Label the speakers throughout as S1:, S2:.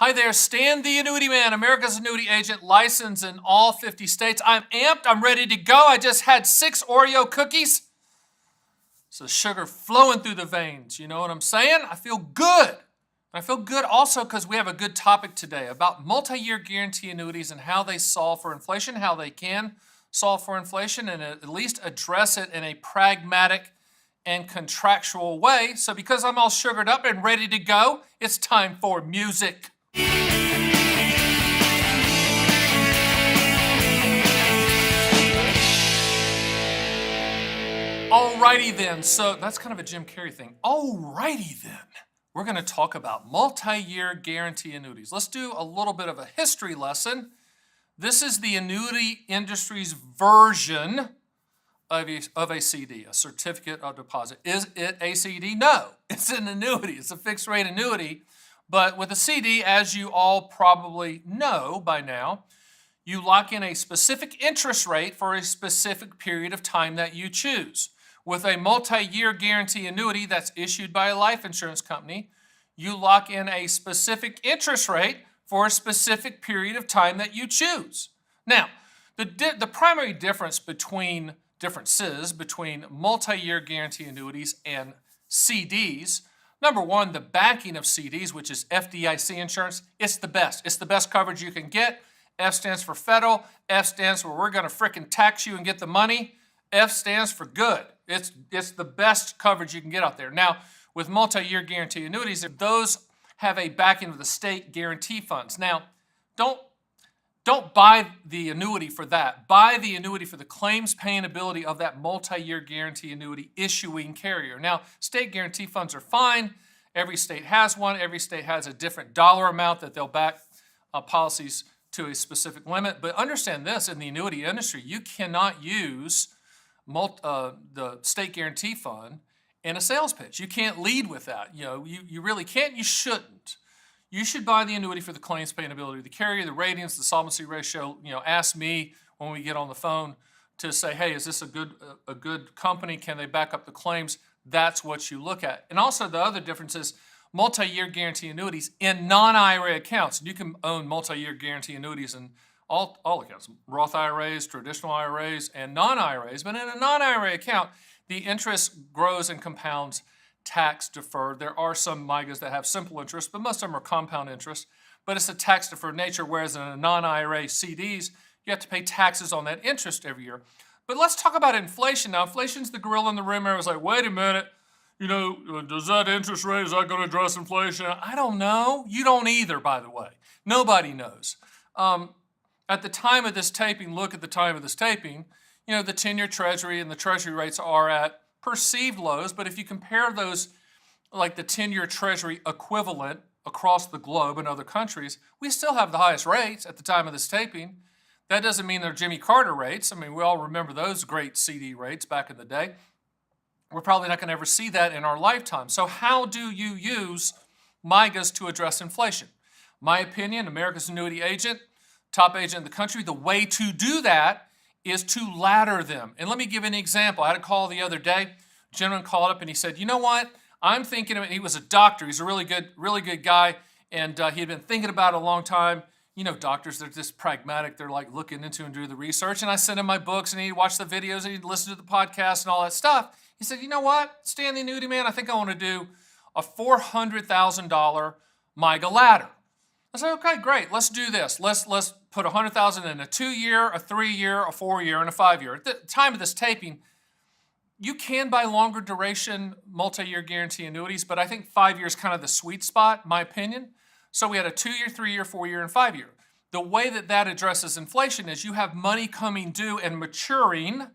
S1: Hi there, Stan the Annuity Man, America's annuity agent, licensed in all 50 states. I'm amped, I'm ready to go. I just had 6 Oreo cookies. So sugar flowing through the veins, you know what I'm saying? I feel good. I feel good also because we have a good topic today about multi-year guarantee annuities and how they solve for inflation, how they can solve for inflation and at least address it in a pragmatic and contractual way. So because I'm all sugared up and ready to go, it's time for music. Alrighty then, so that's kind of a Jim Carrey thing. Alrighty then, we're going to talk about multi-year guarantee annuities. Let's do a little bit of a history lesson. This is the annuity industry's version of a CD, a certificate of deposit. Is it a CD? No, it's an annuity. It's a fixed rate annuity. But with a CD, as you all probably know by now, you lock in a specific interest rate for a specific period of time that you choose. With a multi-year guarantee annuity that's issued by a life insurance company, you lock in a specific interest rate for a specific period of time that you choose. Now, the primary differences between multi-year guarantee annuities and CDs, number one, the backing of CDs, which is FDIC insurance, it's the best. It's the best coverage you can get. F stands for federal. F stands for we're going to frickin' tax you and get the money. F stands for good. It's the best coverage you can get out there. Now, with multi-year guarantee annuities, those have a backing of the state guarantee funds. Now, don't buy the annuity for that. Buy the annuity for the claims paying ability of that multi-year guarantee annuity issuing carrier. Now, state guarantee funds are fine. Every state has one. Every state has a different dollar amount that they'll back policies to a specific limit. But understand this, in the annuity industry, you cannot use the state guarantee fund in a sales pitch. You can't lead with that. You really can't. You shouldn't. You should buy the annuity for the claims paying ability of the carrier, the ratings, the solvency ratio. Ask me when we get on the phone to say, hey, is this a good company? Can they back up the claims? That's what you look at. And also the other difference is multi-year guarantee annuities in non-IRA accounts. You can own multi-year guarantee annuities in all accounts, Roth IRAs, traditional IRAs, and non-IRAs. But in a non-IRA account, the interest grows and compounds tax deferred. There are some MYGAs that have simple interest, but most of them are compound interest. But it's a tax deferred nature, whereas in a non-IRA CDs, you have to pay taxes on that interest every year. But let's talk about inflation now. Inflation's the gorilla in the room. I was like, wait a minute, does that interest rate, is that going to address inflation? I don't know. You don't either, by the way. Nobody knows. At the time of this taping, look at the time of this taping, the 10-year Treasury and the Treasury rates are at perceived lows, but if you compare those, like the 10-year Treasury equivalent across the globe in other countries, we still have the highest rates at the time of this taping. That doesn't mean they're Jimmy Carter rates. I mean, we all remember those great CD rates back in the day. We're probably not going to ever see that in our lifetime. So how do you use MYGAs to address inflation? My opinion, America's annuity agent, top agent in the country, the way to do that is to ladder them. And let me give you an example. I had a call the other day. A gentleman called up and he said, you know what? I'm thinking of it. He was a doctor. He's a really good guy. And he had been thinking about it a long time. Doctors, they're just pragmatic. They're like looking into and do the research. And I sent him my books and he'd watch the videos and he'd listen to the podcast and all that stuff. He said, you know what? Stan the Annuity Man, I think I want to do a $400,000 MYGA ladder. I said, okay, great. Let's do this. Let's put $100,000 in a 2-year, a 3-year, a 4-year, and a 5-year. At the time of this taping, you can buy longer duration multi-year guarantee annuities, but I think 5 years is kind of the sweet spot, in my opinion. So we had a 2-year, 3-year, 4-year, and 5-year. The way that addresses inflation is you have money coming due and maturing,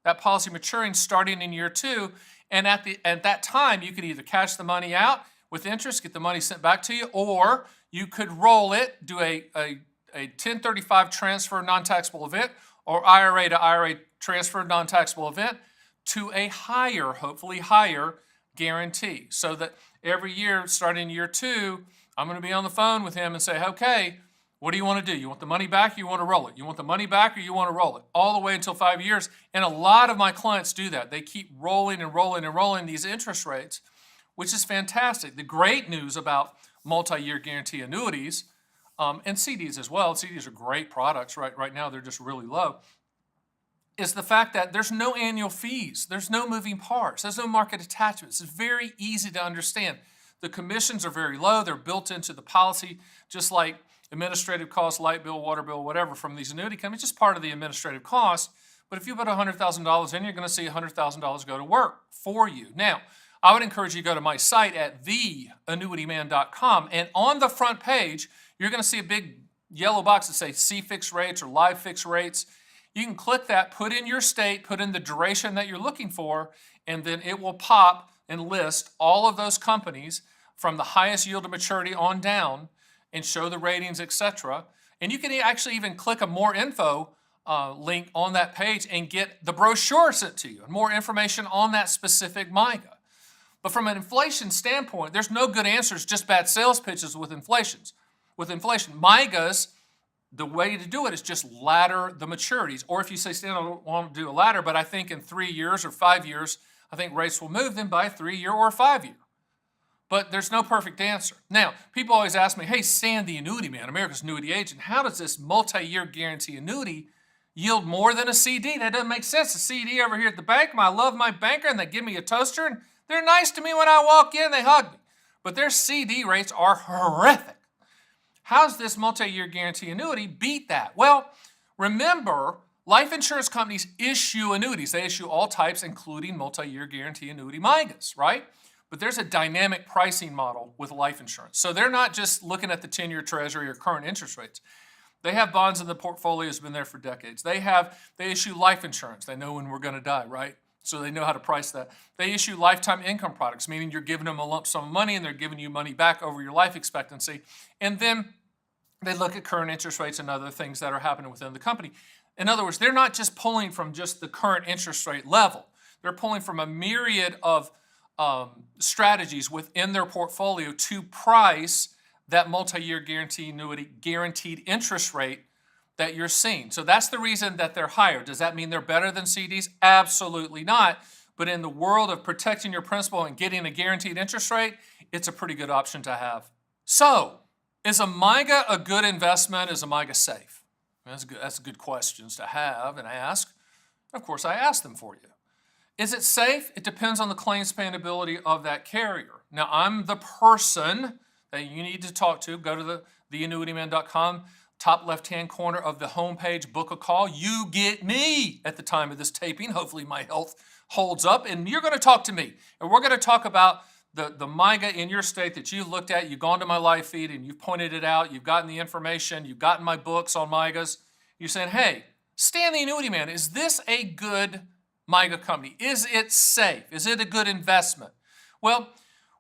S1: that policy maturing starting in year 2, and at that time, you could either cash the money out with interest, get the money sent back to you, or you could roll it, do a 1035 transfer non-taxable event, or IRA to IRA transfer non-taxable event to a higher, hopefully higher guarantee. So that every year, starting in year 2, I'm going to be on the phone with him and say, okay, what do you want to do? You want the money back or you want to roll it? You want the money back or you want to roll it? All the way until 5 years. And a lot of my clients do that. They keep rolling and rolling and rolling these interest rates, which is fantastic. The great news about multi-year guarantee annuities and CDs as well. CDs are great products. Right now, they're just really low. Is the fact that there's no annual fees, there's no moving parts, there's no market attachments. It's very easy to understand. The commissions are very low. They're built into the policy, just like administrative costs, light bill, water bill, whatever, from these annuity companies, just part of the administrative cost. But if you put $100,000 in, you're going to see $100,000 go to work for you. Now, I would encourage you to go to my site at theannuityman.com, and on the front page, you're going to see a big yellow box that says See Fixed Rates or Live Fixed Rates. You can click that, put in your state, put in the duration that you're looking for, and then it will pop and list all of those companies from the highest yield to maturity on down and show the ratings, etc. And you can actually even click a more info link on that page and get the brochure sent to you and more information on that specific MYGA. But from an inflation standpoint, there's no good answers, just bad sales pitches with inflation. MYGAs, the way to do it is just ladder the maturities. Or if you say, Stan, I don't want to do a ladder, but I think in 3 years or 5 years, I think rates will move, then buy a 3-year or a 5-year. But there's no perfect answer. Now, people always ask me, hey, Stan, the Annuity Man, America's annuity agent, how does this multi-year guarantee annuity yield more than a CD? That doesn't make sense. A CD over here at the bank, I love my banker, and they give me a toaster, and they're nice to me when I walk in, they hug me. But their CD rates are horrific. How's this multi-year guarantee annuity beat that? Well, remember, life insurance companies issue annuities. They issue all types, including multi-year guarantee annuity MYGAs, right? But there's a dynamic pricing model with life insurance. So they're not just looking at the 10-year treasury or current interest rates. They have bonds in the portfolio that's been there for decades. They issue life insurance. They know when we're going to die, right? So they know how to price that. They issue lifetime income products, meaning you're giving them a lump sum of money and they're giving you money back over your life expectancy. And then they look at current interest rates and other things that are happening within the company. In other words, they're not just pulling from just the current interest rate level. They're pulling from a myriad of strategies within their portfolio to price that multi-year guarantee annuity guaranteed interest rate that you're seeing. So that's the reason that they're higher. Does that mean they're better than CDs? Absolutely not. But in the world of protecting your principal and getting a guaranteed interest rate, it's a pretty good option to have. So, is a MYGA a good investment? Is a MYGA safe? That's good questions to have and ask. Of course, I ask them for you. Is it safe? It depends on the claims payability of that carrier. Now, I'm the person that you need to talk to. Go to theannuityman.com, top left-hand corner of the homepage, book a call. You get me at the time of this taping. Hopefully my health holds up, and you're going to talk to me. And we're going to talk about the MYGA in your state that you've looked at. You've gone to my live feed and you've pointed it out. You've gotten the information. You've gotten my books on MYGAs. You're saying, hey, Stan the Annuity Man, is this a good MYGA company? Is it safe? Is it a good investment? Well,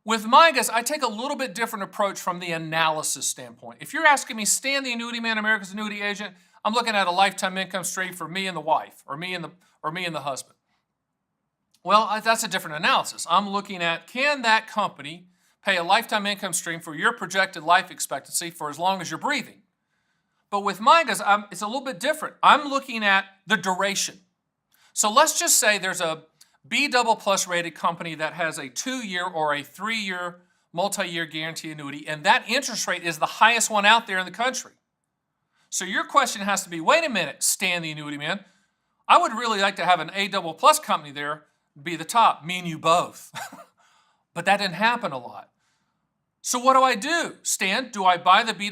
S1: with MYGAs, I take a little bit different approach from the analysis standpoint. If you're asking me, Stan the Annuity Man, America's annuity agent, I'm looking at a lifetime income stream for me and the wife, or me and the husband. Well, that's a different analysis. I'm looking at, can that company pay a lifetime income stream for your projected life expectancy for as long as you're breathing? But with MYGAs, it's a little bit different. I'm looking at the duration. So let's just say there's a B++ rated company that has a 2-year or a 3-year multi-year guarantee annuity, and that interest rate is the highest one out there in the country. So your question has to be, wait a minute, Stan the Annuity Man, I would really like to have an A++ company there be the top, me and you both. But that didn't happen a lot. So what do I do? Stan, do I buy the B++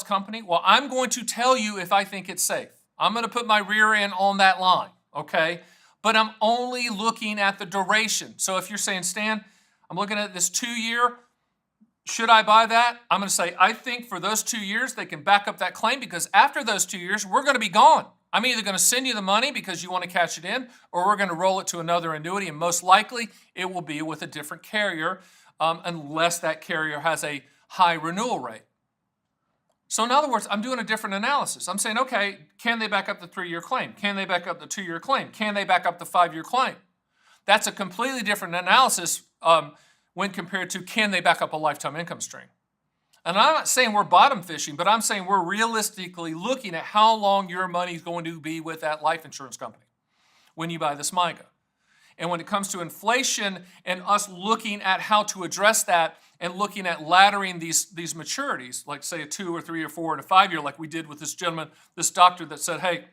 S1: company? Well, I'm going to tell you if I think it's safe. I'm going to put my rear end on that line, okay? But I'm only looking at the duration. So if you're saying, Stan, I'm looking at this 2-year, should I buy that? I'm going to say, I think for those 2 years, they can back up that claim because after those 2 years, we're going to be gone. I'm either going to send you the money because you want to cash it in, or we're going to roll it to another annuity, and most likely it will be with a different carrier unless that carrier has a high renewal rate. So in other words, I'm doing a different analysis. I'm saying, okay, can they back up the 3-year claim? Can they back up the 2-year claim? Can they back up the 5-year claim? That's a completely different analysis when compared to can they back up a lifetime income stream? And I'm not saying we're bottom fishing, but I'm saying we're realistically looking at how long your money is going to be with that life insurance company when you buy this MYGA. And when it comes to inflation and us looking at how to address that and looking at laddering these maturities, like say a 2 or 3 or 4 and a 5 year, like we did with this gentleman, this doctor that said, hey,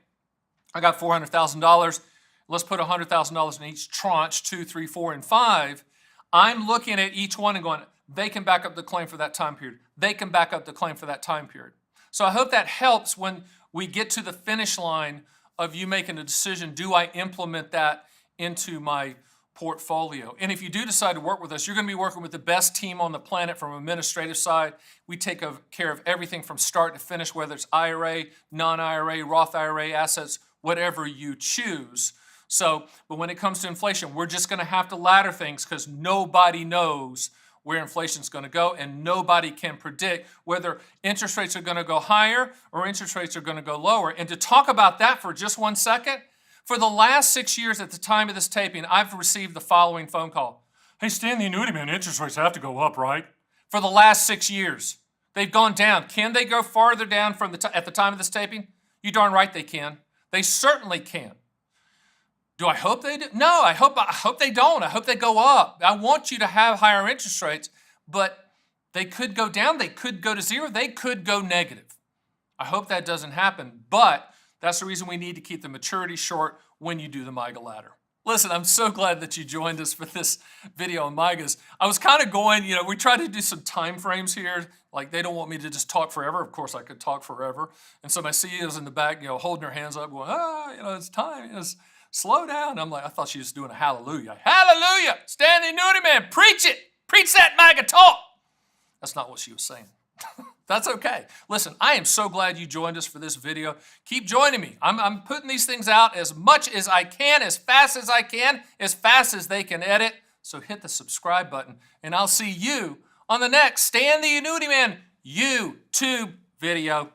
S1: I got $400,000. Let's put $100,000 in each tranche, 2, 3, 4, and 5. I'm looking at each one and going, they can back up the claim for that time period. They can back up the claim for that time period. So I hope that helps when we get to the finish line of you making a decision, do I implement that into my portfolio? And if you do decide to work with us, you're going to be working with the best team on the planet from an administrative side. We take care of everything from start to finish, whether it's IRA, non-IRA, Roth IRA assets, whatever you choose. So, but when it comes to inflation, we're just going to have to ladder things because nobody knows where inflation is going to go, and nobody can predict whether interest rates are going to go higher or interest rates are going to go lower. And to talk about that for just 1 second, for the last 6 years at the time of this taping, I've received the following phone call. Hey, Stan, the Annuity Man, interest rates have to go up, right? For the last 6 years. They've gone down. Can they go farther down from at the time of this taping? You darn right they can. They certainly can. Do I hope they do? No, I hope they don't. I hope they go up. I want you to have higher interest rates, but they could go down. They could go to zero. They could go negative. I hope that doesn't happen, but that's the reason we need to keep the maturity short when you do the MYGA ladder. Listen, I'm so glad that you joined us for this video on MYGAs. I was kind of going, we tried to do some time frames here. Like they don't want me to just talk forever. Of course, I could talk forever. And so my CEO's in the back, holding her hands up going, it's time. Slow down. I'm like, I thought she was doing a hallelujah. Hallelujah! Stan the Annuity Man, preach it! Preach that MYGA talk! That's not what she was saying. That's okay. Listen, I am so glad you joined us for this video. Keep joining me. I'm putting these things out as much as I can, as fast as I can, as fast as they can edit. So hit the subscribe button, and I'll see you on the next Stan the Annuity Man YouTube video.